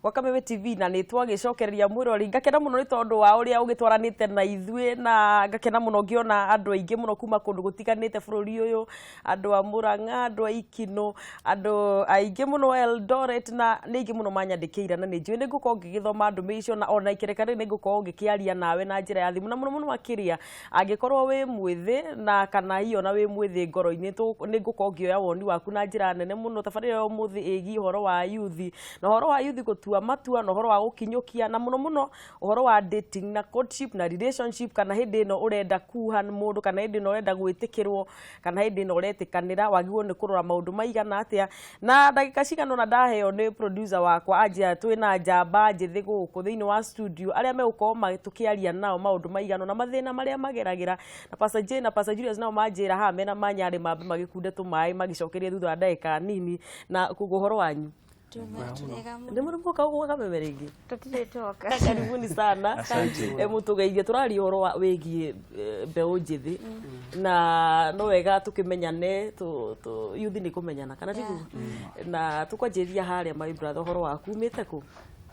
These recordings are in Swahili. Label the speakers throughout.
Speaker 1: wa Kameme TV na nĩ twagicokereria mwirori ngakena muno nĩ tondu wa uria ugitwaranite na ithuĩ na ngakena muno ngiona andu aingi muno kuma kundu gutiganite bururi uyu andu a Murang'a andu a Ikino andu aingi muno Eldoret na nĩ aingi muno manyandikiira na nĩ njui nĩ ngukorwo ngigithoma ndume icio na ona ikerekana nĩ ngukorwo ngikiaria nawe na njira ya thimu na muno makiria angikorwo wi mwithi na kana hiyo na wi mwithi ngoro-ini nĩ ngukorwo ngioya woni waku na njira nene muno tabarĩra umuthi ĩgi uhoro wa youth na uhoro wa youth gutua matua na uhoro wa gukinyukia na muno uhoro wa dating na courtship na relationship kana hindi no urenda kuha mundu kana hindi no urenda gwitikirwo kana hindi no uretikanira wagirwo ni kurora maundu maigana atia na ndagika cigana na ndaheo ni producer wakwa anjia twina njamba njithi guku thiini wa studio aria megukorwo magitukiaria nao maundu maigana na mathina maria mageragira na Pastor Jane na Pastor Julius nao manjira ha mena manyari mambe magikunde tumai magicokeria thutha wa ndagika nini na kuguhoro wanyu nĩ mũrĩ mwoka gũka Kameme rĩngĩ
Speaker 2: tutitoka
Speaker 1: karibuni sana mutugeithie turari horo wĩgie Mbeu njithi na no wega tukimenyane youth ni kumenyana kana tigu na tukwanjĩria haria my brother horo waku umĩte ku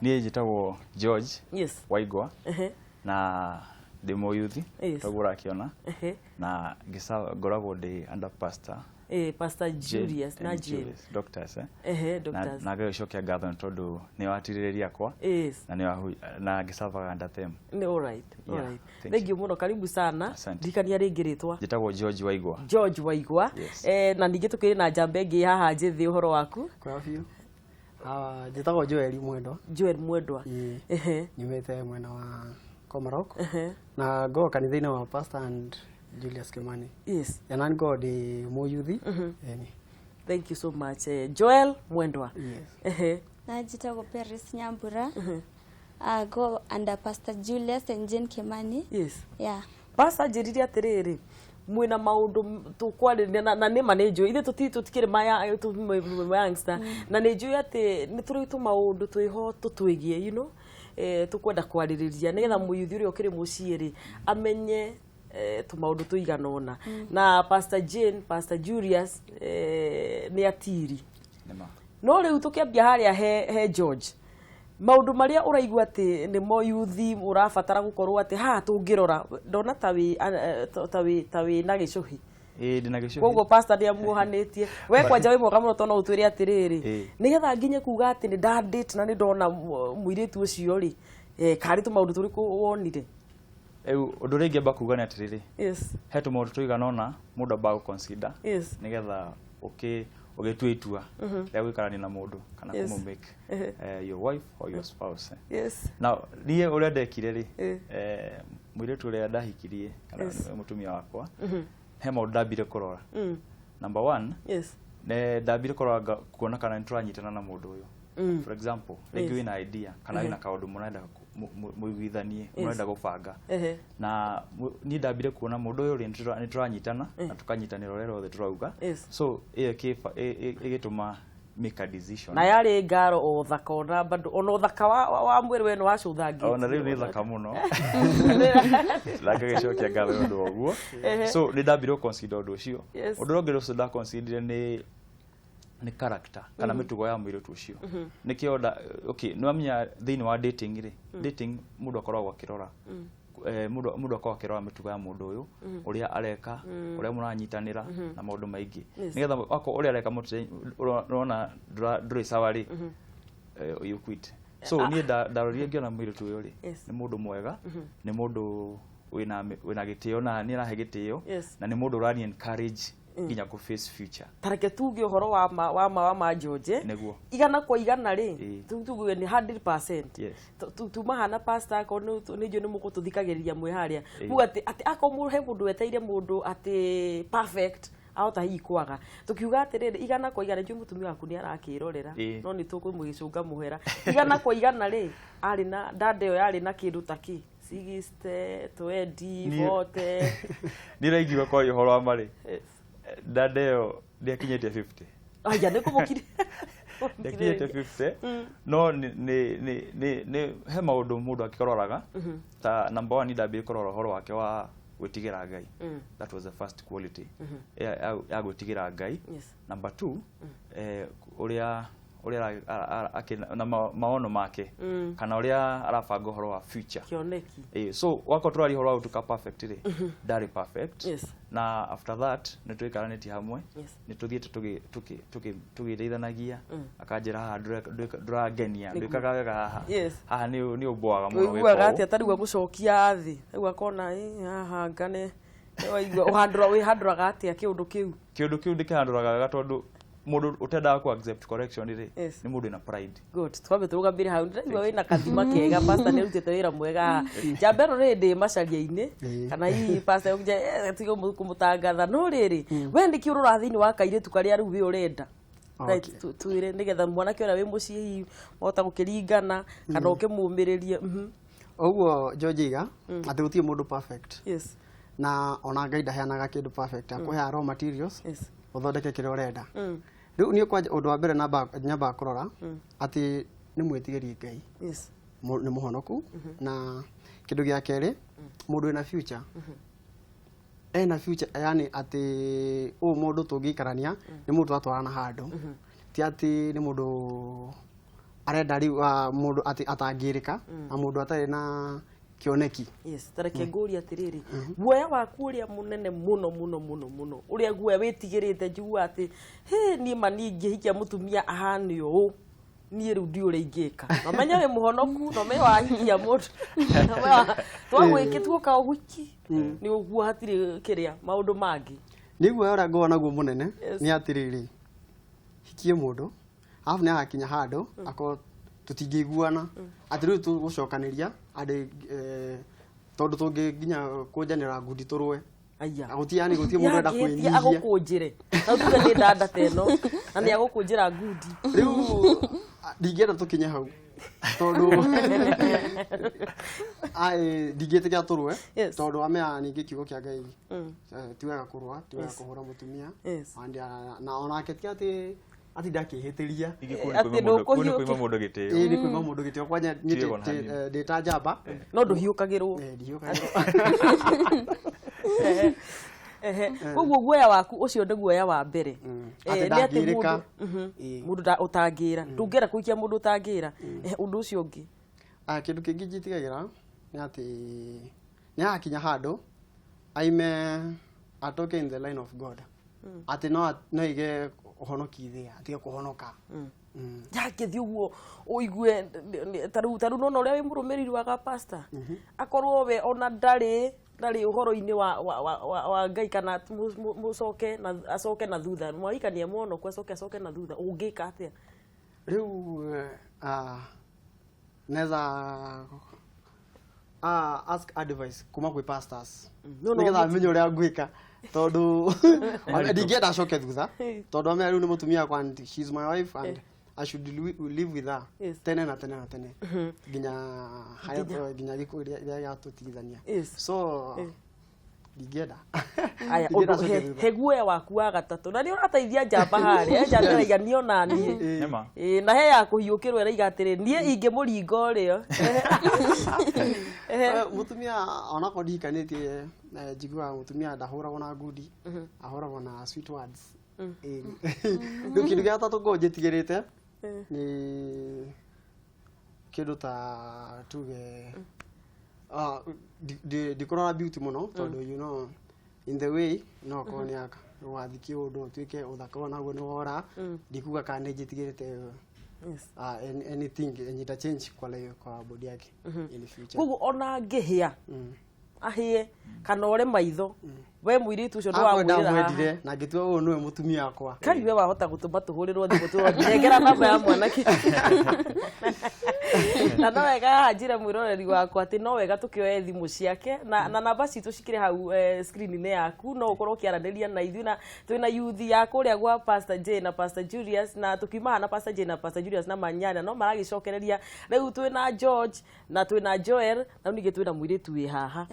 Speaker 3: niĩ njĩtagwo George
Speaker 1: yes
Speaker 3: Waigwa na ndĩ youth tagura kiona na ngoragwo ndĩ under pastor
Speaker 1: Pastor Julius na James
Speaker 3: doctors
Speaker 1: doctors
Speaker 3: na gacokia ngatho tondu ni watiririria kwa na ni na ngisavaga ndatem
Speaker 1: ni all right thank you muno karibu sana ndikania ringi ritwa
Speaker 3: njitagwo George
Speaker 1: Waigwa na ningi tukiri na njambe ngi haha njithi uhoro waku
Speaker 4: kwa biu njitagwo Joel Mwendwa nyumite mwena wa Komarok na go kanitha-ini wa pastor and Julius Kimani.
Speaker 1: Yes.
Speaker 4: And I'm God more youth.
Speaker 1: Thank you so much. Joel Mwendwa.
Speaker 4: Yes.
Speaker 2: Najitagwo Paris Nyambura. Go under Pastor Julius and Jane Kimani.
Speaker 1: Yes.
Speaker 2: Yeah.
Speaker 1: Pastor njiriri atiriri mwina maundu tukwarĩria na nĩ manenjo ithe tutikire maya youngster na nĩ njui ati nĩ tũrĩtwo maundu twĩho tutwigie you know tukwenda kwarĩrĩria nĩgetha mũyuthi ũrĩa ũkĩrĩ mũciĩ amenye tumaundu tuigana ona na Pastor Jane Pastor Julius ni atiri no riu tukiambia haria he George maundu maria uraigua ati ni mo youth urabatara gukorwo ati ha tungirora ndona tawi na gicuhi
Speaker 3: ndina gicuhi
Speaker 1: koguo pastor dia muhanitie we kwanja we mwoka muno tono utwire atiriri nigetha nginye kuga ati ni date na ni ndona muiritu ucio ri kari tu maundu turiku wonire
Speaker 3: undu ringi amba kuga ni atiriri
Speaker 1: yes
Speaker 3: he tu maundu tuigana ona mundu amba consider
Speaker 1: yes
Speaker 3: nigetha ugitua itua ya gwikarania na mundu kana kumu make your wife or your spouse
Speaker 1: yes
Speaker 3: now nie uria ndekire ri muiritu uria ndahikirie kana mutumia wakwa he maundu ndambire kurora number 1
Speaker 1: yes
Speaker 3: ne ndambire kurora kuona kana nturanyitana na mundu uyu for example ringi wina idea kana wina kaundu murenda muiguithanie murenda gubanga na ni ndambire kuona mundu uyu ri nituranyitana na tukanyitanira rero rothe turauga so igituma make a decision
Speaker 1: na yari ngaro o thaka ona bado ono thaka wa mwiri we no wacuthangi
Speaker 3: ona riu ni thaka muno laka gicokia ngatho ndu oguo so ni ndambire consider undu ucio undu ronge rucio nda consider ni character kana mitugo ya mwiri tucio nikio okay no amenya thiini wa dating ri dating mundu akoragwo akirora mundu akoragwo akirora mitugo ya mundu uyu uria areka uria muranyitanira na maundu maingi nigetha wako uria areka mutu urona nduri sawa ri you quit so ni ndaroria ngiona mwiri tu uyu ri ni mundu mwega ni mundu wina gitio na ni arahe gitio na ni mundu urani encourage nginya ku face future
Speaker 1: tareke tuge uhoro wa George
Speaker 3: neguo
Speaker 1: igana kwa igana ri tuge ni 100%
Speaker 3: yes
Speaker 1: tumahana pastor ko ni jo ni muko tuthikagiriria mwe haria kuga ati ako muhe mundu weteire mundu ati perfect auta hii kwaga tukiuga atiriri igana kwa igana nju mutumia waku ni arakirorera no ni tukumugicunga muhera igana kwa igana ri ari na dade yo yari na kindu taki 60 20 40
Speaker 3: ni raigirwa kwa uhoro wa mari dadeo ndiakinyete 50
Speaker 1: aya nikumukire
Speaker 3: ndiakinyete 50 no ni he maundu mundu akikororaga ta number 1 ndambire korora horo wake wa gwitigira Ngai that was the first quality ya gwitigira Ngai number 2 uria uria na maono make kana uria arabanga horo wa future
Speaker 1: kioneki
Speaker 3: so wako turari horo utuka perfect ri dari perfect na after that ni twikaraniti hamwe ni tuthiete tugideithanagia akanjira haha nduragenia ndikaga haha ni ubwaga muno wiko
Speaker 1: uguaga ati atari gucokia thi riu akona haha ngane waigua wihanduraga atia kiundu kiu
Speaker 3: ndikahanduraga tondu mundu utendaga ku accept correction ri ni mundu ina pride
Speaker 1: good twambe turugambire hau ndirigwa wina kathima kega pastor ni rutite wira mwega jambero rindi macaria-ini kana hihi pastor yonje tigo kumutangatha no riri we ndi kiurura thini wa kairitu karia riu wi urenda right tuire nigetha mwana kiora wi mucii hihi ota gukiringana kana ukimumiririe
Speaker 4: oguo Georgiga ati gutie mundu perfect na ona Ngai ndaheanaga kindu perfect akuhe raw materials uthondeke kire urenda riu ni kwa undu wa mbere nyamba kurora ati ni mwitigirie Ngai ni muhonoku na kindu gia keri mundu ina future ena future yani ati mundu tungikarania ni mundu atwarana handu ti ati ni mundu arenda riu mundu ati atangirika na mundu atari na kioneki
Speaker 1: tareke nguri atiriri guoya waku uria munene muno uria guoya witigirite njugua ati ni mani ngihikia mutumia ahani uu ni riu ndi uria ingika nomenya we muhonoku nomenya wahikia mundu twagwikitwo ka uguki ni uguo hatiri kiria maundu mangi
Speaker 4: ni guoya uria ngona naguo munene ni atiriri hikie mundu afu ni agakinya handu ako tutingiguana ati riu tugucokaniria andi tondu tungiginya kunjanira ngundi turwe aguti yani guti mundu enda kuinyihia
Speaker 1: agukunjire na tuge ni ndanda teno na ni agukunjira ngundi
Speaker 4: riu ndingenda tukinye hau tondu ndigite kia turwe tondu amea ningi kiugo kia Ngai tiwega kurwa tiwega kuhura mutumia andi na onake ti ati ndakihitiria
Speaker 3: ati ndukuima mundu gitio
Speaker 4: ni kuima mundu gitio kwanya ndita njamba
Speaker 1: no nduhiukagirwo
Speaker 4: ndihiukagirwo
Speaker 1: koguo guoya waku ucio ndi guoya wa mbere ni ati mundu utangira ndungera kuikia mundu utangira undu ucio ungi
Speaker 4: kindu kingi njitigagira ni ati ni akinya handu aime atoke in the line of God ati no ige uhonoki thia ati kuhonoka
Speaker 1: yakithi uguo uigue taru no uria wi murumiriri wa pastor akorwo we ona ndari uhoro-ini wa Ngai kana mucoke na acoke na thutha mwaikania mono kwa acoke na thutha ungika atia
Speaker 4: riu neza ask advice kuma kwi pastors nigetha menye uria ngwika tondu ndingenda acoke thutha tondu amea riu ni mutumia kwa and she's my wife and I should live with her tene na tene ginya hayo ginya gikuria ya tutithania so ndingenda
Speaker 1: aya heguoya waku wa gatatu na ni urateithia njamba haria njamba iganio na ni na he ya kuhiukirwo ira atiri nie ingimuringa urio
Speaker 4: mutumia ona ko ndikanitie njigua mutumia ndahuragwo na ngundi ahuragwo na sweet words kindu gia tatu ngo njitigirite ni kindu ta tuge dikorona beauty muno tondu you know in the way no ko ni aka wathiki undu twike uthaka wona guo ni wora ndikuga kana njitigirite anything nyita change kwa body yake in future
Speaker 1: gugu ona ngihia ahie kana ore maitho we muiritu ucio no
Speaker 4: wamwendire na ngitua uyu niwe mutumia akwa
Speaker 1: kai we wahota gutuma tuhurirwo thimu tuongera namba ya mwanaki na no wega hanjira mwiroreri wakwa ati no wega tukioe thimu ciake na namba citu cikire hau screen-ini yaku no ukorwo kiaraniria na ithui na twina youth ya kuria gwa Pastor J na Pastor Julius na tukimaha na Pastor J na Pastor Julius na manyana no maragicokereria riu twina George na twina Joel na ningi twina mwiritu wi haha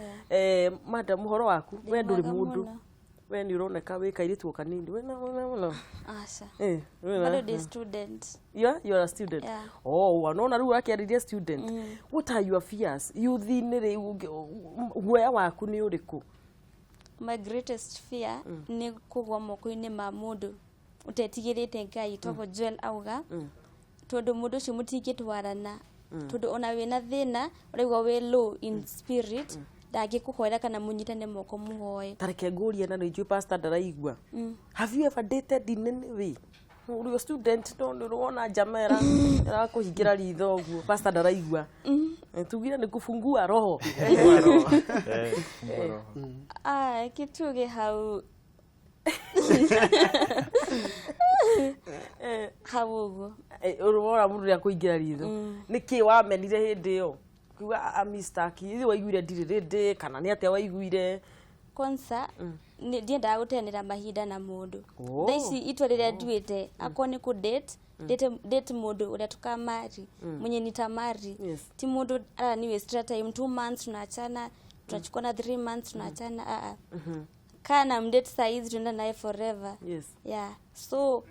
Speaker 1: madam muhoro waku we nduri mundu we ni uroneka we kairitu kanini we no
Speaker 2: asha bado the student
Speaker 1: you are a student oh wanaona riu akiariria student what are your fears youth ni riu guoya waku ni uriku
Speaker 2: my greatest fear ni kugwa moko-ini ma mundu utetigirite Ngai togo Joel auga tondu mundu ucio mutingitwarana tondu ona wina thina uregwa we low in spirit ndangikuhoera kana munyitane moko muhoe.
Speaker 1: Tareke nguria na nijui pastor ndaraigua. Have you ever dated in any way? Uri student no ruona jamera na kuhingira ritho guo pastor ndaraigua. Tugira ni kufungua roho.
Speaker 2: Kituge hau haugo
Speaker 1: urora mundu ya kuingira ritho niki wamenire hindi yo kuga amistaki ithi waiguire ndirindi kana ni atia waiguire
Speaker 2: konsa ni ndienda gutenera mahinda na mundu thaici itwa riria nduite akoni ku date mundu uria tukamari mwenye nitamari ti mundu ni waste time 2 months tunaachana tunachukua na 3 months tunaachana kana mdate size tunaenda naye forever. Yeah, so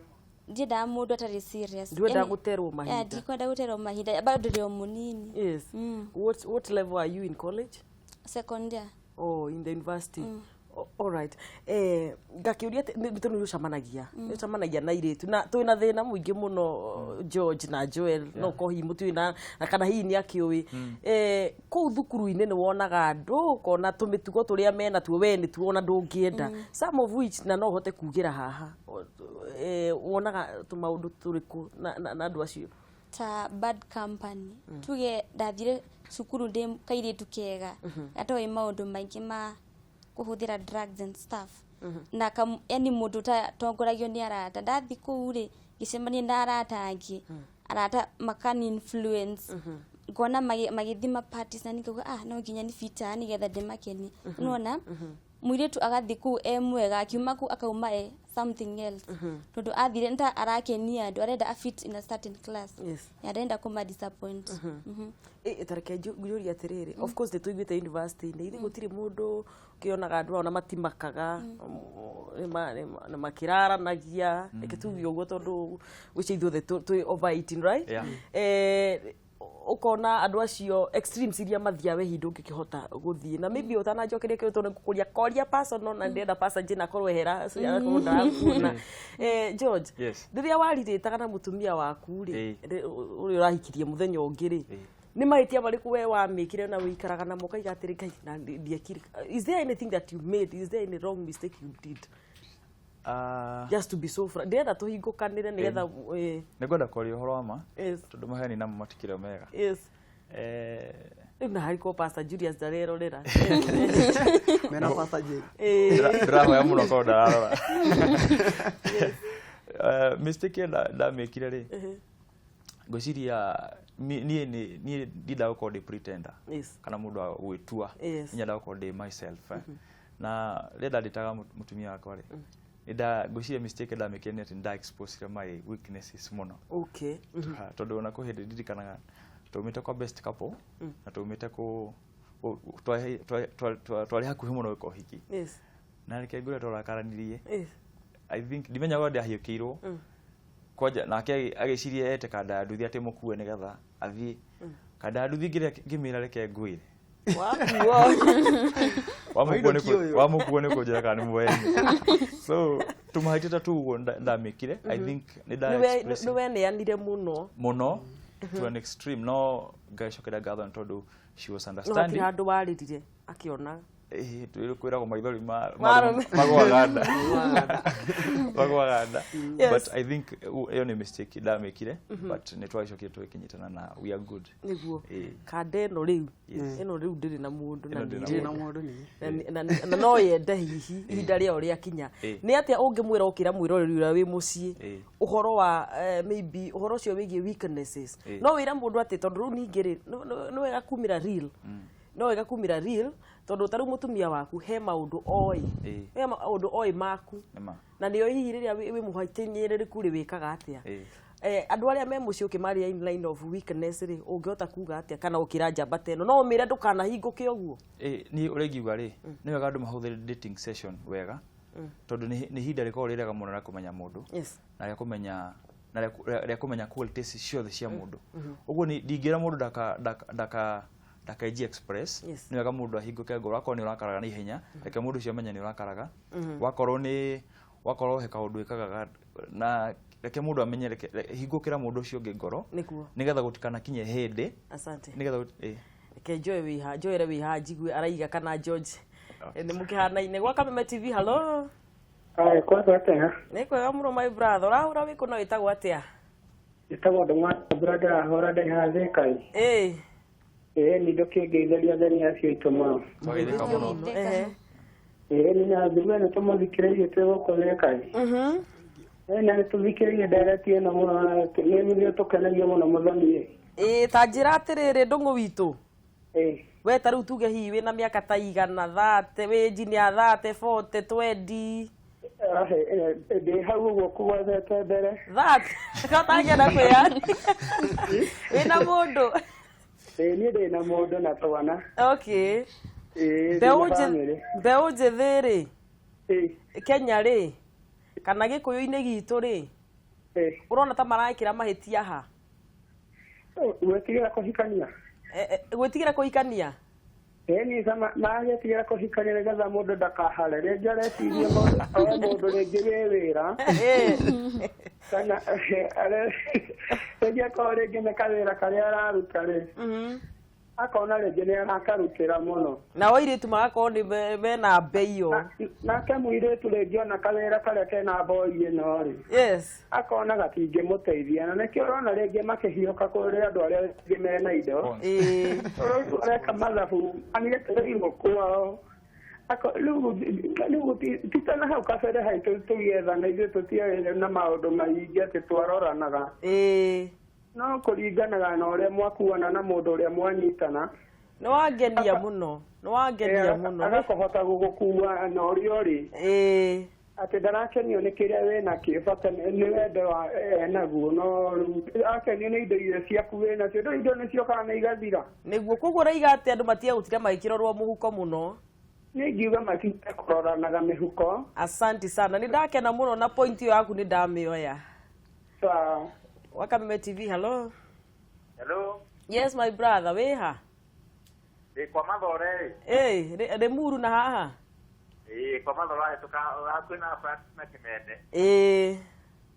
Speaker 2: ndienda mundu atari serious
Speaker 1: ndienda guterwo mahinda.
Speaker 2: Yeah, ndikwenda guterwo mahinda bado ndio munini.
Speaker 1: What level are you in college?
Speaker 2: Second year.
Speaker 1: Oh, in the university. All right. Ngakiuria nitunu yucamanagia na iretu na twina thina muingi muno George na Joel no kohi mutwina na kana hihi ni akiui ku thukuru-ini ni wonaga andu kona tumitugo turia mena tuo we ni tuona ndungienda some of which na no hote kugira haha wonaga tumaundu turiku na andu acio
Speaker 2: ta bad company tuge ndathire cukuru ndi kairitu kega atoi maundu maingi ma kuhuthira drugs and stuff na yani mundu ta tongoragio ni arata ndathi kuu ri gicemania na arata angi arata makani influence ngona magithima parties na nikuga no nginya ni fita ni getha ndimakeni unaona muiretu agathi kuu mwega akiuma ku akauma something else tondu athire nta arakenia andu arenda a fit in a certain class yarenda kuma disappoint.
Speaker 1: Tareke nguria atiriri of course tuiguite university ni ithi gutiri mundu kionaga andu ona matimakaga na makiraranagia ikitugi uguo tondu wici ithuothe twi overeating right. Ukona andu acio extremes iria mathia we hindu ngikihota guthie na maybe utanajokeria kiyo tondu kukuria koria personal na ndenda passage na korwe hera ndakuna George ndiria wariritaga na mutumia waku ri uri urahikirie muthenya ungiri ni mahitia bariku we wamikire na wikaraga na mukaiga atiri kai na ndiekire. Is there anything that you made? Is there any wrong mistake you did? Just to be so frank ndenda tuhingukanire ni getha
Speaker 3: nigwenda kwaria uhoro wa ma tondu maheni na matikire mega
Speaker 1: na hariko pastor Julius darero rera
Speaker 4: mena pastor J
Speaker 3: ndirahoya muno ko ndararora mistake da mekire ri ngociria ni ndida ko de pretender kana mundu gwitua nyenda ko de myself na reda nditaga mutumia wakwa ri ida ngociria mistake da mekire ati nda expose my weaknesses muno tondu ona ko hindi ndikanaga tumite kwa best couple na tumite ku twari hakuhi muno ko hiki na reke ngure turakaranirie I think dimenya gode ahiukirwo koja nake agicirie ete kada nduthi ati mukue ni getha athie kada nduthi ngimira reke ngwire wamukue ni kujira kana ni mwenye so tumaitita tu ndamikire I think ni da express
Speaker 1: ni we ne yanire muno
Speaker 3: to an extreme no gashokera gather tondu she was understanding
Speaker 1: no andu waririre akiona
Speaker 3: tulikwira maithori magwaganda but I think iyo ni mistake da mekire but ne twacokire twikinyitana na we are good
Speaker 1: niguo kande no riu eno riu ndiri na mundu
Speaker 4: na ndiri na mundu ni
Speaker 1: na no yende hihi ihinda ria ria kinya ni atia ungimwira ukira mwiroreri ura wi mucii uhoro wa maybe uhoro cio wigie weaknesses no wira mundu ati tondu ru ningiri no wega kumira real no wega kumira real tondu taru mutumia waku he maundu oi he maundu oi maku na niyo hihi riria wi muhaitinyiriri kuri wikaga atia andu aria me mucio kimaria in line of weakness ri ungihota kuga atia kana ukira njamba teno no umire ndukana hinguke uguo
Speaker 3: ni uregiuga ri ni wega andu mahuthire dating session wega tondu ni hinda riko rirega muno na kumenya mundu na ria kumenya qualities ciothe cia mundu uguo ni ndingira mundu dakaiji express ni wega mundu ahinguke ngoro akoni urakaraga na ihenya reke mundu cio menya ni urakaraga wakorwo he kaundu ikaga na reke mundu amenye hingukira mundu ucio ngi ngoro nigetha gutikana kinye hindi.
Speaker 1: Asante
Speaker 3: nigetha
Speaker 1: ke joyere wiha njigwe araiga kana George ni mukihana-ine gwa Kameme TV. Hello
Speaker 5: kwa atia
Speaker 1: ni kwega muno my brother, urahura wiku no itagwo atia?
Speaker 5: Itagwo ndumwa brother ahora de haze kai ni ndokingeitharia thani acio ituma
Speaker 3: twagithika muno
Speaker 5: ni na thugwa na tumuthikirerie twegukore kai na tuthikirerie ndarati na muno ni tukenagia muno muthoni
Speaker 1: ta njira atiriri ndungu witu we ta riu tuge hihi wina miaka ta igana 30 we engineer 30 40 20
Speaker 5: de hau uguo kuwathete mbere
Speaker 1: katangenda kwiyani wina mundu
Speaker 5: ni ndina mundu na twana.
Speaker 1: Okay Mbeu njithi ri Kenya ri kana gikuyu-ini gitu ri urona ta marakira mahitia ha
Speaker 5: gwetigira kuhikania
Speaker 1: gwetigira kuhikania
Speaker 5: ni sama magetigira kuhikania nigetha mundu ndakahare ringi areciria mundu ringi wira kana ringi akorwo ringi nĩ kawĩra karĩa araruta rĩ akona ringi nĩ arakarutĩra mũno
Speaker 1: na oiritu magakorwo nĩ mena mbei
Speaker 5: nake mũirĩtu ringi ona kawĩra karĩa kena mboi ĩno rĩ akona gatingĩmũteithia na nĩkĩo ũrona ringi makĩhiũka kũrĩ andũ arĩa angĩ mena indo areka mathabu anĩgetereirwo kwao rĩu titana hau kabere haitũ tũgĩethana ithuĩ tũtiarĩ na maũndũ maingĩ atĩ twaroranaga no kũringanaga na ũrĩa mwakuana na mũndũ ũrĩa mwanyitana
Speaker 1: nĩ wangenia mũno
Speaker 5: agakũhota gũgũkua na ũrĩa ũrĩ atĩ ndarakenio nĩ kĩrĩa wĩna kĩbata nĩ wendo enaguo no akenio nĩ indo iria ciaku wĩnacio indo nĩciokaga na igathira
Speaker 1: nĩguo koguo ũraiga atĩ andũ matige gũtira magĩkĩrorwo mũhuko mũno
Speaker 5: nĩ ngiuga matige kũroranaga mĩhuko.
Speaker 1: Asante sana nĩ ndakena mũno na point ĩyo yaku nĩ ndamĩoya.
Speaker 5: Sawa
Speaker 1: wa Kameme TV. Hello
Speaker 6: yes
Speaker 1: my brother wiha
Speaker 6: kwa mathore
Speaker 1: muru na haha
Speaker 6: kwa mathore tukakwina practice na Kimende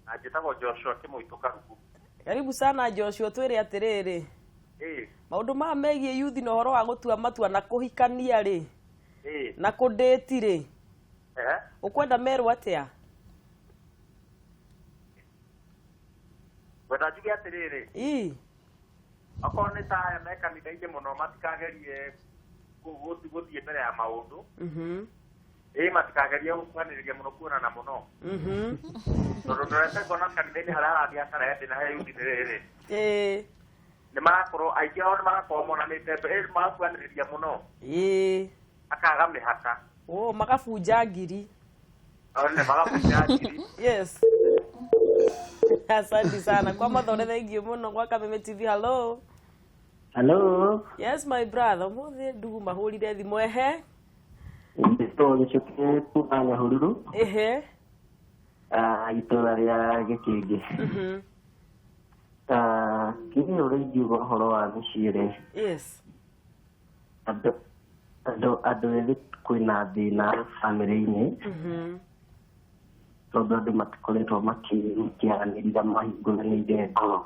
Speaker 6: na njĩtagwo Joshua Kĩmũituka Ruku.
Speaker 1: Karibu sana Joshua, twĩre atiriri maundu ma megie youth na horo wa gutua matua na kuhikania ri na kudate ri ukwenda meru atia?
Speaker 6: Wenda njuge atiriri akorwo nĩ ta mekanitha ingĩ mũno matikagerie gũthiĩ mbere ya maũndũ matikagerie gũkuhanĩrĩria mũno kuonana mũno tondũ ndorete kuona kanitha-inĩ harĩa arathiĩ akara na he yuthi rĩrĩ nĩ marakorwo aingĩ ao nĩ marakorwo monanĩte magakuhanĩrĩria mũno akaga mĩhaka
Speaker 1: magabunja ngiri
Speaker 6: magabunja ngiri.
Speaker 1: Yes asante sana kwa mathore thengiũ mũno gwa Kameme TV.
Speaker 5: Hello
Speaker 1: yes my brother mũthĩ ndugu mahũrire thimũ
Speaker 5: gĩcoke kuanya hururu itũra rĩa Gĩkĩngĩ kĩrĩa ũrĩngiuga ũhoro wa mĩciĩ rĩ andũ ethĩ kwĩna thĩna bamĩrĩ-inĩ tondũ andũ matikoretwo makĩaranĩria mahingũranĩire ngoro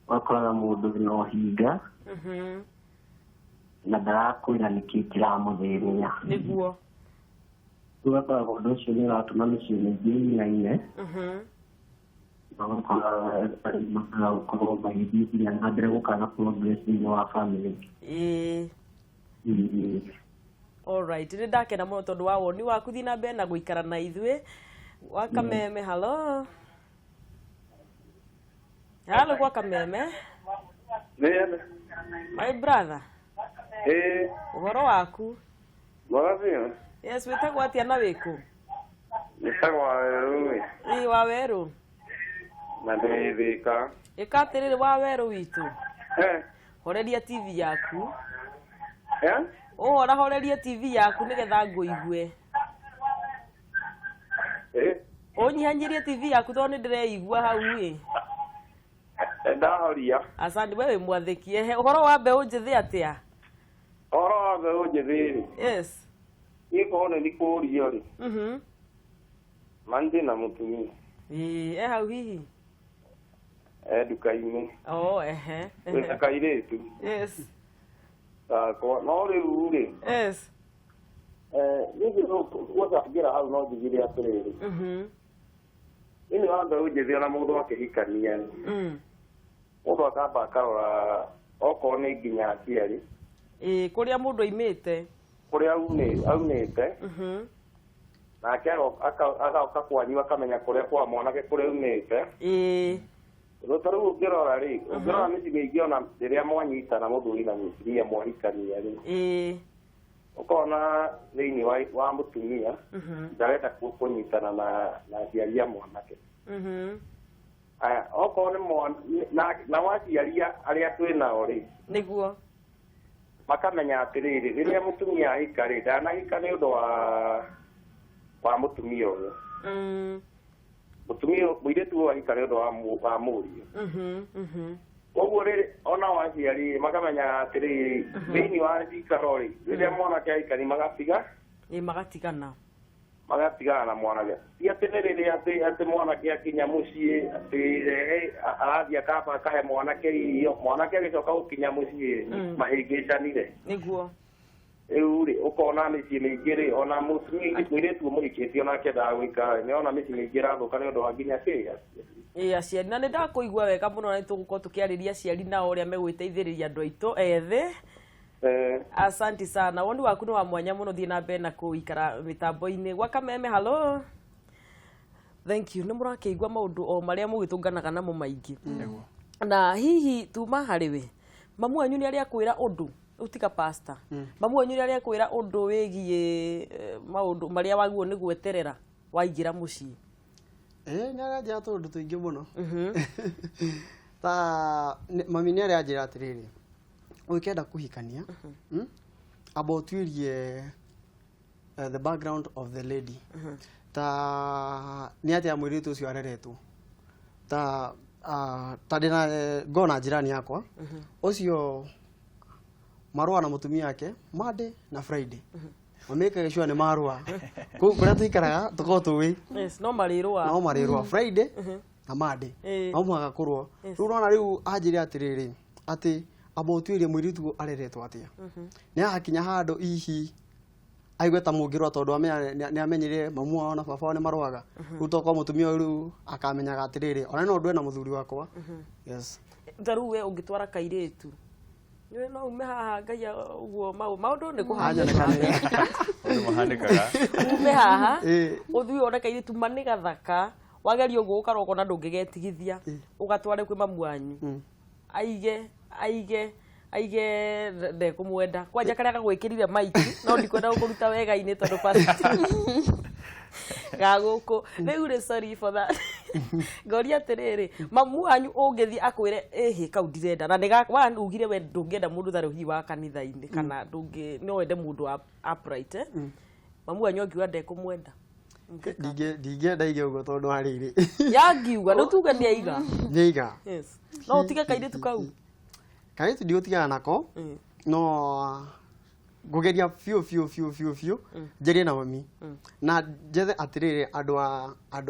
Speaker 5: wakoraga mũndũ no hinga na ndarakwĩra nĩkĩ kĩramũthĩnia
Speaker 1: nĩguo
Speaker 5: ũgakoraga ũndũ ũcio nĩ ũratũma mĩciĩ mĩingĩ ĩinaine magakorwo gũkorwo magĩthiĩ nginya na mbere gũkaga progress thĩinĩ wa bamĩrĩ.
Speaker 1: Alright, nĩ ndakena mũno tondũ wa woni waku thiĩ na mbere na gũikara na ithuĩ wa Kameme. Hello gwa Kameme my brother uhoro waku?
Speaker 6: Mwega.
Speaker 1: Yes, wĩtagwo atia na wĩkũ?
Speaker 6: Wĩtagwo Waweru.
Speaker 1: Wa Weru
Speaker 6: na ndĩ Thika.
Speaker 1: Ĩka atĩrĩrĩ wa Weru witũ horeria TV yaku horeria TV yaku nĩgetha ngũigue. Ũnyihanyirie TV yaku tondũ nĩ ndĩreigua hau
Speaker 6: ndahoria.
Speaker 1: Asante wewe mwathĩki. Ũhoro wa mbeũ njĩthĩ atia?
Speaker 6: Ũhoro wa mbeũ njĩthĩ
Speaker 1: yes
Speaker 6: niĩ kũhona nĩ kũũrio rĩ
Speaker 5: Mandi na mutumia.
Speaker 1: Hau hihi.
Speaker 5: Duka-inĩ.
Speaker 1: Ehe.
Speaker 5: Wĩna kairĩtu.
Speaker 1: Yes.
Speaker 5: No rĩu rĩ.
Speaker 1: Yes.
Speaker 5: Ningĩ guoca ngĩra hau no njigire atĩrĩrĩ. Ini wa mbeũ njĩthĩ ona mũndũ akĩhikania. Mũndũ akamba akarora okorwo nĩ nginya aciari.
Speaker 1: Kũrĩa mũndũ oimĩte.
Speaker 5: Kũrĩa aumĩte. Nake agoka kwanyu akamenya kũrĩa kwa mwanake kũrĩa aumĩte. Rĩu ũngĩrora rĩ, ũngĩrora mĩciĩ mĩingĩ ona rĩrĩa mwanyitana mũthuri na mũtumia mwahikania rĩ. Ũkona thĩinĩ wa mũtumia ndarenda kũnyitana na aciari a mwanake. Okorwo nĩ na waciaria arĩa twĩnao rĩ. Nĩguo. Makamenya atĩrĩrĩ, rĩrĩa mũtumia ahika rĩ, ndanahika nĩ ũndũ wa mũtumia ũyũ. Mũtumia mũirĩtu ũyũ ahika nĩ ũndũ wa mũriũ. Koguo rĩrĩ ona waciari makamenya atĩrĩrĩ, thĩinĩ wa cikaro rĩ, rĩrĩa mwanake ahika nĩ magatigana na mwanake. Ti atĩ nĩ rĩrĩa atĩ mwanake akinya mũciĩ atĩ arathiĩ akamba akahe mwanake irio, mwanake agĩcoka gũkinya mũciĩ mahĩngĩcanire. Nĩguo. Rĩu rĩ ũkona mĩciĩ mĩingĩ rĩ ona mũirĩtu mũhikĩtie ona akĩendaga gũikara nĩ ona mĩciĩ mĩingĩ ĩrathũka nĩ ũndũ wa nginya
Speaker 1: aciari. Na nĩ ndakũigua wega mũno na nĩtũgũkorwo tũkĩarĩria aciari nao ũrĩa megwĩteithĩrĩria andũ aitũ ethĩ. Asanti sana. Woni waku nĩ wa mwanya mũno, thiĩ na mbere na kũikara mĩtambo-inĩ. Gwa Kameme, hello. Thank you. Nĩ mũrakĩigua maũndũ o marĩa mũgĩtũnganaga namo maingĩ. Na hihi tuma harĩ we, mamu wanyu nĩ arĩa kwĩra ũndũ utiga pastor. Mamu wanyu nĩ arĩa kwĩra ũndũ wĩgiĩ maũndũ marĩa wagwo nĩ gweterera waingĩra mũciĩ.
Speaker 4: Nĩ aranjĩra tũndũ tũingĩ mũno. Ta mami nĩ aranjĩra atĩrĩrĩ, ũkĩenda kũhikania amba ũtuĩrie the background of the lady. Ta nĩ atĩa mũirĩtu ũcio areretwo. Ta ndĩna ngona njirani yakwa ũcio marũa na mũtumia wake Monday na Friday. Mamekaga sure nĩ marũa. Kũrĩa tũikaraga tũkorwo tũĩ.
Speaker 1: Yes, no marĩrũa
Speaker 4: Friday na Monday. No mũhaka kũrũa. Rĩu ũrona rĩu anjĩre atĩrĩrĩ atĩ amba ũtuĩrie mũirĩtu areretwo atĩa. Nĩ hakinya handũ ihi aigue ta mũngĩrũa tondũ nĩ amenyire mamu wao na baba wao nĩ marũaga. Rĩu tokorwo mũtumia ũyũ rĩu akamenyaga atĩrĩrĩ ona no ndwe na mũthuri wakwa. Yes.
Speaker 1: Rĩu we ũngĩtwara kairĩtu no ume haha ngai ũguo maũndũ nĩ kũhanĩkaga. Ume haha ũthiĩ one kairĩtu manĩ gathaka, wageria ũguo ũkaroka na ndũngĩgetigithia ũgatware kwĩ mamu wanyu aige ndekũmwenda. Kwanja karĩa gagwĩkĩrire maiki no ndikwenda gũkũruta wega-inĩ tondũ pastor gagũkũ. Rĩu sorry for that. Ngoria atĩrĩrĩ, mamu wanyu ũngĩthiĩ akwĩre ĩhĩ kau ndirenda na nĩ ugire we ndũngĩenda mũndũ tharĩ hihi wa kanitha-inĩ kana no wende mũndũ upright. Mamu wanyu angiuga ndekũmwenda.
Speaker 4: Ndingĩenda ige ũguo tondũ harĩrĩ.
Speaker 1: Yangiuga no tuge nĩ aiga.
Speaker 4: Nĩ aiga.
Speaker 1: Yes. No ũtige kairĩtu kau.
Speaker 4: Kairĩtu ndigũtigana nako. No ngũgeria biũ njerie na mami na njethe atĩrĩrĩ andũ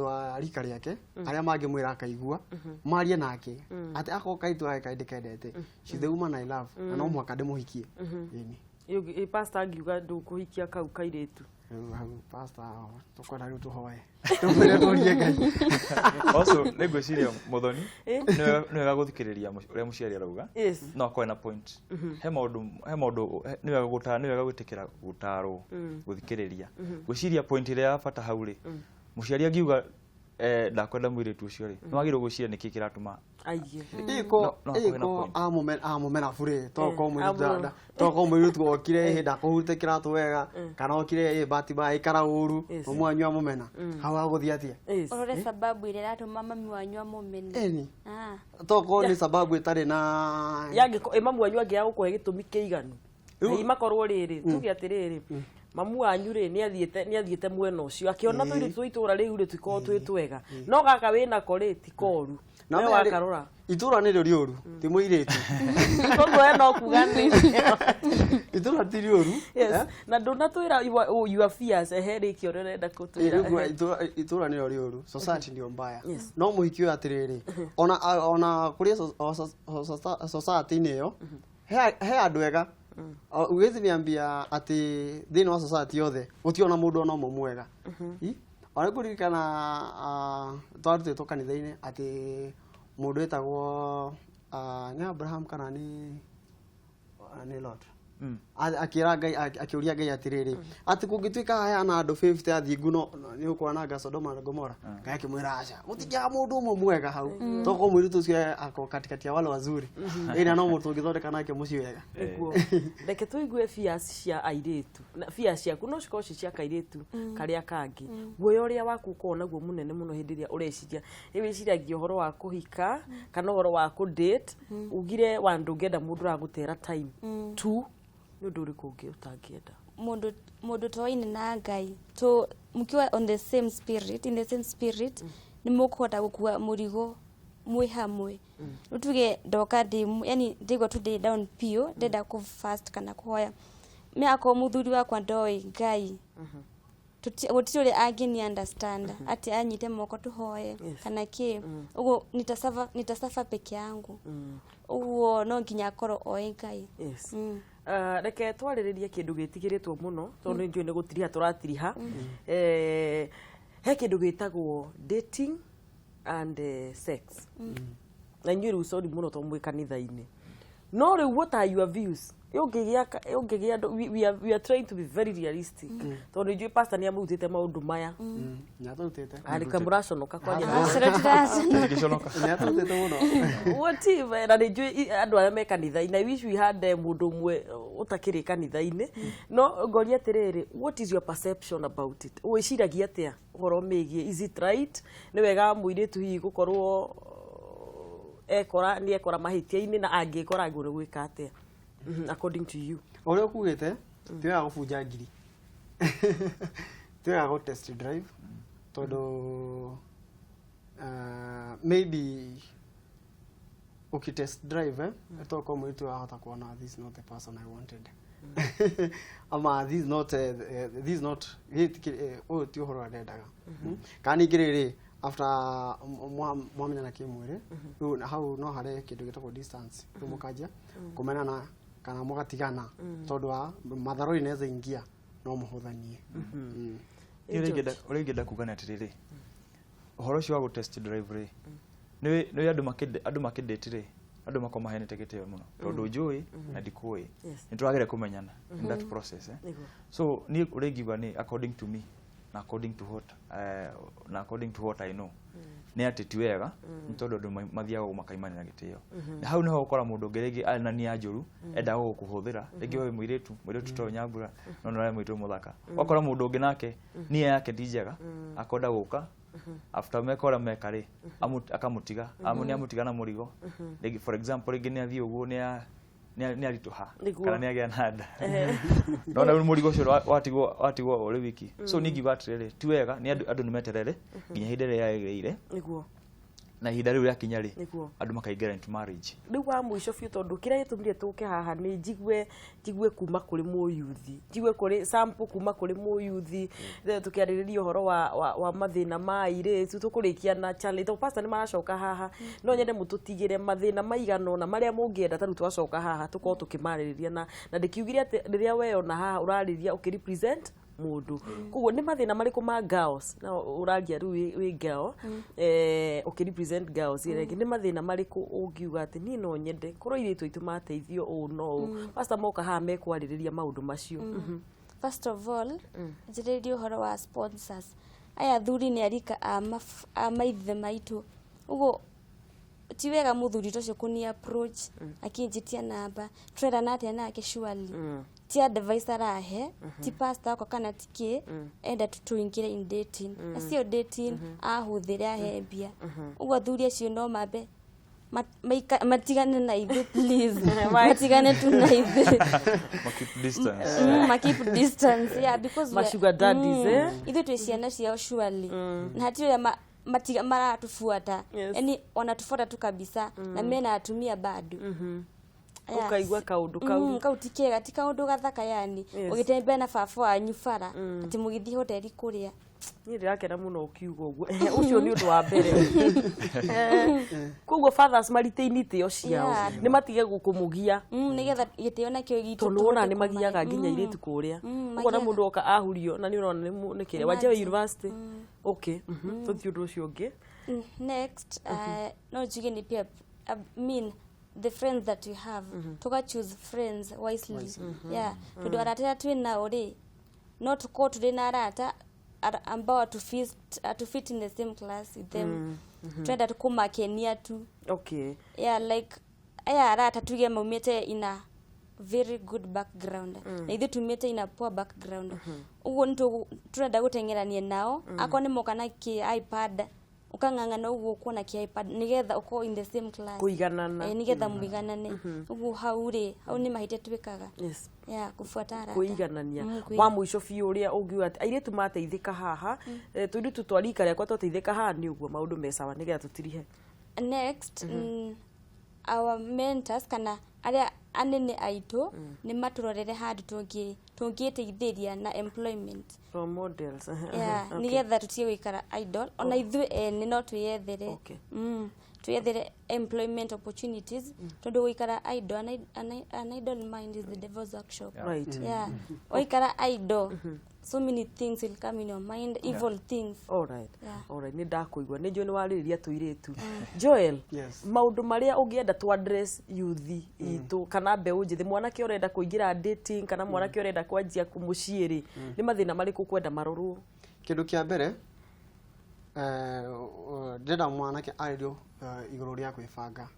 Speaker 4: a rika rĩake arĩa mangĩmwĩra akaigua marie nake atĩ akorwo kairĩtu gake ndĩkendete, she's the woman I love na no mũhaka ndĩmũhikie.
Speaker 1: Pastor angiuga ndũkũhikia kau kairĩtu.
Speaker 4: Pastor tũkwenda rĩu tũhoe tũmwĩre tũrie Ngai.
Speaker 3: Also nĩngwĩciria Muthoni nĩ wega gũthikĩrĩria ũrĩa mũciari arauga no akorwo na point. He maũndũ nĩ wega gwĩtĩkĩra gũtarwo gũthikĩrĩria. Ngwĩciria point ĩrĩa ya bata hau rĩ, mũciari angiuga ndakwenda mũirĩtu ũcio rĩ, nĩ wagĩrĩirwo gwĩciria nĩkĩ kĩratũma aige.
Speaker 4: Ĩko amũmena bure tokorwo mũirĩtu okire hĩndĩ ndakũhurĩte kĩratũ wega kana okire bahati mbaya aikara ũru mamu wanyu amũmena hau agũthiĩ atĩa.
Speaker 2: Ũrore sababu ĩrĩa ĩratũma mami wanyu amũmene.
Speaker 4: Tokorwo nĩ sababu ĩtarĩ na
Speaker 1: mamu wanyu angĩaga gũkũhe gĩtũmi kĩiganu. Makorwo rĩrĩ tuge atĩrĩrĩ mamu wanyu ri ni athiete mwena ucio akiona twiri twitura riu ri twiko twitwega no gaka wina ko ri ti koru
Speaker 4: na wakarora itura ni rioru ti muiritu
Speaker 1: tongo no kugani
Speaker 4: itura ti rioru
Speaker 1: na ndona twira your fears ri kio renda kutwira
Speaker 4: itura ni rioru society ndio mbaya no muhikio atiriri ona kuria society ni yo he andu ega ugithi niambia ati thini wa society yothe gutiona mundu ona mwega ona kuririkana twarute to kanitha-ini ati mundu etagwo ni Abraham kana ni Lot akira Ngai akiuria Ngai atiriri ati kungituika haya na andu 50 athingu no ni ukwananga Sodoma na Gomora Ngai akimwira aca mutinga mundu umwe mwega hau toko mwiritu cio ako katikati ya wale wazuri ina no mutu ngithondeka nake muci wega
Speaker 1: niguo reke tuigue fears cia airitu fears ciaku no cikoci cia kairitu karia kangi guoya uria waku kona guo munene muno hindi ria ureciria wiciragia uhoro wa kuhika kana uhoro wa ku date ugire wandu ngenda mundu ragutera time tu no nduri kungi utangienda
Speaker 2: mundu toine na Ngai to mukiwa on the same spirit in the same spirit ni mukuhota gukua murigo mwi hamwe utuge ndoka yani ndigwa tu day down pio ndenda ku fast kana kuhoya me ako muthuri wakwa ndoi Ngai gutire agini understand ati anyite moko tuhoye kana ki ugo nitasafa peke yangu ugo no nginya koro oe Ngai reke twariririe kindu gitigiritwo muno tondu njui ni gutiriha turatiriha he kindu gitagwo dating and sex na njui riu sorry muno to mwi kanitha-ini no riu what are your views we are trying to be very realistic tondu njui pastor ni amutite maundu maya arika muraconoka kwa whatever na njui andu aya me kanitha-ini I wish we had mundu mwe utakiri kanitha-ini no ngoria atiriri what is your perception about it wiciragia atia horo megie is it right ni wega muiritu hihi gukorwo ekora mahitia-ini na angikora ngure gwika atia according to you
Speaker 4: ore ukugite tiwa gufunja ngiri tiwa go test drive todo maybe test drive to come to hata kuona this is not the person I wanted ama this is not ti horo adendaga kani ngiriri after mwamenya na kimwire na how no hare kindu gitako distance tumukaja kumena na kana mugatigana tondu wa matharo inaweza ingia no muhuthanie
Speaker 3: urengeda kugana atiriri uhoro cio wa go test drive ri ni andu makidate ri andu makoma henete giteo muno tondu njui na ndikui ni turagere kumenyana in that process so ni urengiwa ni according to me na according to what I know ni ati tiwega ntondo andu mathiaga makaimanira giteo na hau niho ukora mundu ngeregi ana ni ajuru enda gukuhuthira rigi we muiritu to nyambura no no mwitu muthaka wakora mundu ungi nake ni yake dijega akoda guka after mekora mekari akamutiga amuni amutiga na murigo rigi for example rigi ni athio uguo ni arituha kana ni agia nada no na murigo cio watigwo uri wiki so ni give atrere tiwega ni andu ni meterere nginya hindere yagereire niguo na hinda riu yakinya ri andu makaingera into marriage
Speaker 1: riu wa muico biu tondu kira gitumire tuke haha ni njigwe kuma kuri muyuthi njigwe kuri sample kuma kuri muyuthi tukiaririria uhoro wa mathina ma iritu tukurikia na challenge to pastor ni maracoka haha no nyende mututigire mathina maigano na maria mungienda taru twacoka haha tuko tukimaririria na ndikiugire ati riria weyo na haha urariria ukirepresent mundu kugo ni mathina mariko ma girls na uragia ru wi girl ukirepresent girls irege ni mathina mariko ungiuga ati ni no nyende koro iritu itu mateithio o no pastor moka ha mekwaririria maundu macio
Speaker 2: first of all njiririo horo wa sponsors aya thuri ni arika a maithe maitu ugo tiwega muthuri tocio kuni approach akinjitia namba trailer nate nake surely ti advisor ahe ti pastor ko kana tiki enda tutuingire in dating asio dating ahuthira hebia ugo thuri acio no mabe matigane na ithu please matigane tu na ithu
Speaker 3: keep distance
Speaker 2: keep distance yeah because
Speaker 1: sugar daddies
Speaker 2: ithu twiciana ciao surely na hatire matiga maratufuata yani wanatufuata tu kabisa na mena atumia bado
Speaker 1: ukaigwa kaundu kau
Speaker 2: kautikega ti kaundu gathaka yani ugitembea na baba wanyu bara ati mugithi hoteli kuria
Speaker 1: ni ndirakena muno ukiuga uguo ucio ni undu wa mbere koguo fathers mariteini tio ciao ni matige gukumugia
Speaker 2: nigetha gitio na kio gitu
Speaker 1: tonona ni magiaga nginya iritu kuria uko na mundu oka ahurio na ni urona ni kire waje university okay tuthi undu ucio ungi
Speaker 2: next no jige ni pia I mean the friends that we have toka choose friends wisely yeah tudo arata twina ori not ko tudina arata ambao to fit in the same class with them twenda tukumakenia tu
Speaker 1: okay
Speaker 2: yeah like aya arata tuge maumete ina very good background na ithu tumete ina poor background ugo ntu turenda gutengerania nao akone mokana ki iPad ukangangana uguo kuona ki iPad nigetha uko in the same class
Speaker 1: kuiganana
Speaker 2: nigetha muiganane uguo hau ni mahite twikaga
Speaker 1: yes
Speaker 2: yeah kufuata arata
Speaker 1: kuiganania wa muico biu uria ungiuga ati airetu mateithika haha tundi tutwarika rekwa twateithika haha ni uguo maundu mesawa nigetha tutirihe
Speaker 2: next our mentors kana aria anene aitu ni maturorere handu tungiteithiria na employment
Speaker 1: role models
Speaker 2: yeah nigetha tutie wikara idol ona ithu ni no tuyethere tuyethere employment opportunities tondu wikara idol an idle mind is the devil's workshop
Speaker 1: right
Speaker 2: yeah wikara idol so many things will come in your mind evil things
Speaker 1: all right ni ndakuigwa ni jo ni waririria tuiretu Joel maundu maria ungienda tu address youth itu kana mbeu njithi mwana ki urenda kuingira dating kana mwana ki urenda kwanjia kumuciiri ni mathina mariku kwenda marorwo
Speaker 4: kindu kia mbere ndenda mwana ki aririo iguru ria kwibanga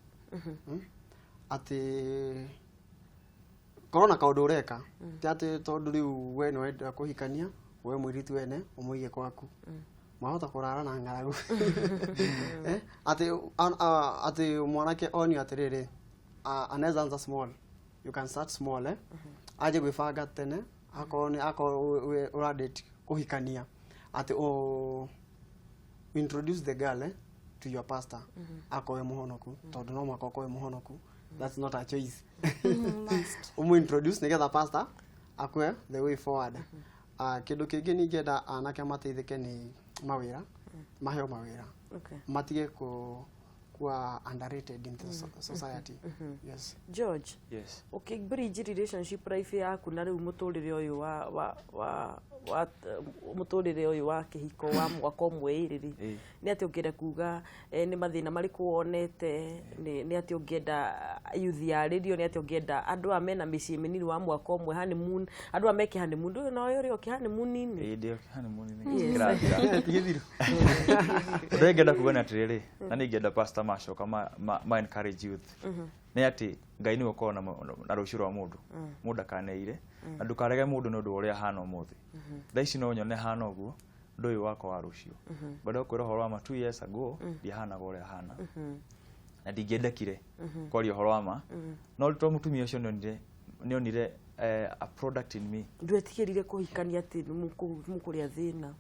Speaker 4: ati corona kaundu ureka ti ati tondu riu we no wenda kuhikania we mwiritu wene umuige kwaku mahota kurara na ngaragu ati mwanake oni atiriri anaweza anza small you can start small aje gwibanga tene ako uradate kuhikania ati introduce the girl to your pastor akoe muhonoku tondu no makokoe muhonoku that's not a choice introduce nigetha pastor akwe the way forward kindu kingi ningenda anake mateithike ni mawira maheo mawira matige kwa underrated in the society yes
Speaker 1: George
Speaker 3: yes
Speaker 1: okay bridge relationship life yaku na riu muturire uyu wa muturire uyu wa kihiko wa mwaka umwe iriri ni ati ungenda kuga ni mathina mariku wonete ni ati ungenda youth ya radio ni ati ungenda andu amena micii minini wa mwaka umwe honeymoon andu ameke honeymoon ndu no yori okay honeymoon nini
Speaker 3: ndio honeymoon ni tigithiru ndengenda kuga na tiriri na ningenda pastor masho kama ma encourage youth ni ati ngai ni ukona na ruciro wa mundu akaneire na ndukarege mundu no ndu uria hana umuthi thaici no nyone hana uguo ndu wako wa rucio bado kwira horo wa 2 years ago ndi hana uria hana na ndingendekire kwaria horo wa ma no to mutumia ucio nionire a product in me
Speaker 1: ndwetigirire kuhikania ati mukuria thina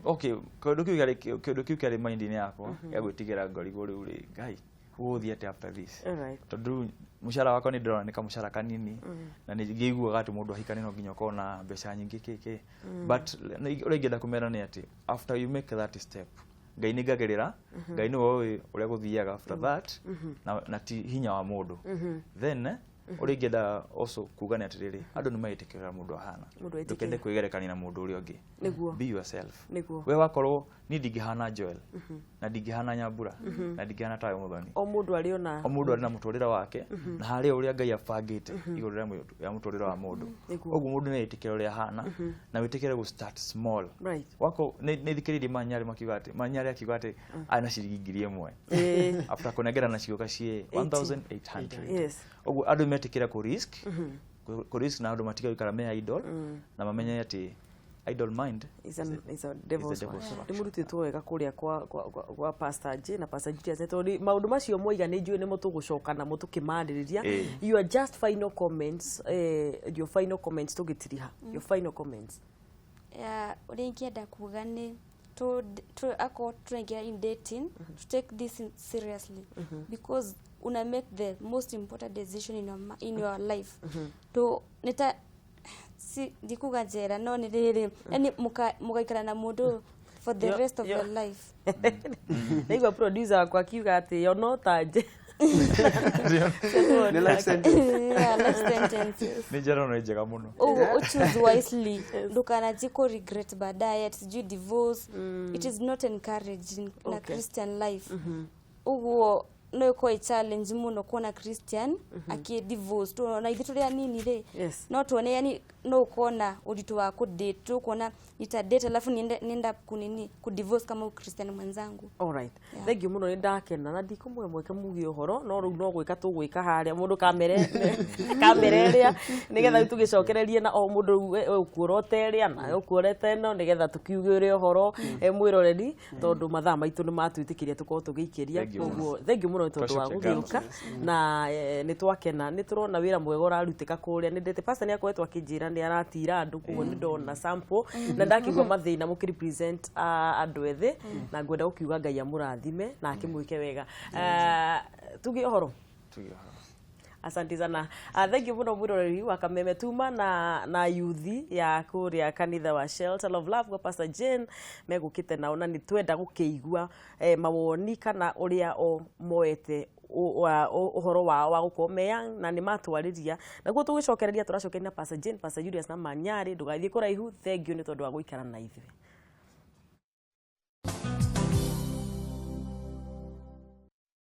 Speaker 3: okay kindu kiu kari mind ni yakwa ya gwitigira ngorigo riu ri ngai uthi ati after this tondu mushara wako ni ndona ni kamushara kanini na nigiguaga ati mundu ahikane no nginya kona mbeca nyingi keke but urengenda kumera ni ati after you make that step ngai ni ngagerera ngai ni wowe uria guthiaga after that na ti hinya wa mundu then urengenda also kugana atiriri andu ni maitikira mundu ahana ndukende kwigerekania na mundu uri ungi be yourself we wakorwo ni ndingihana Joel na ndingihana Nyambura na ndingihana tayo muthoni
Speaker 1: o mundu ari na
Speaker 3: muturira wake na hari uria ngai abangite iguru ya muturira wa mundu ogu mundu ni itikira uria ahana na witikire go start small wako ni thikiriri manyari akigate ana ciringi 1,000 after kunegera na cioka cie 1800 ogu andu metikira ku risk na andu matiga ikara me idol na mamenye ati idle mind
Speaker 1: is a devil's work. Ni murutitwo wega kuria kwa Pastor J na Pastor Julius tori maundu macio moiga ni njui ni mutugucoka na mutukimandiriria. You are just final comments, your final comments tugitiriha, your final comments.
Speaker 2: Uri ngienda kuga ni to tuingia in dating, to take this seriously, because una make the most important decision in your life. To neta si dikuga jera no ni riri yani mugaikara na mundu for the rest of your life.
Speaker 1: Nigwa producer kwa kiuga ati yo no taje.
Speaker 4: Ni life sentence.
Speaker 2: Yeah, life sentence.
Speaker 3: Ni jera no ijega muno.
Speaker 2: Choose wisely. Ndukana jiko regret baadaye, sijui divorce. It is not encouraged na Christian life. Ugo no ko challenge muno kuona Christian aki divorce to na ithu ria nini re no tuone yani no kuona uritu wa ku date tu kuona ita date alafu nienda kunini ku divorce kama Christian mwenzangu.
Speaker 1: All right, thank you muno ni ndakena na ndikumwe mweke mugi uhoro no ru no gwika tugwika haria mundu kamereria nigetha tugicokererie na o mundu ukuroteria na ukurete no nigetha tukiugire uhoro mwiroreri tondu mathaa maitu ni matwitikiria tukorwo tugiikiria koguo thank you muno tondu wa guthiuka na ni twakena ni turona wira mwega urarutika kuria ni ndete pastor ni akoetwa kijira ni aratira andu koguo ni ndona sample na ndakigwa mathina mukirepresent andu ethi na ngwenda gukiuga Ngai amurathime na akimwike wega tugi ohoro asante sana. Thank you muno mwiroreri wa Kameme Tuma na yuthi ya kuria kanitha wa Shelter of Love kwa Pastor Jane megukite nao na ni twenda gukeigua mawoni kana uria o moete uhoro wa gukomea na ni matwariria naguo tugicokereria turacokeria Pastor Jane, Pastor Julius na Manyari ndugathie kuraihu. Thank you ni tondu wa guikara na ithuĩ.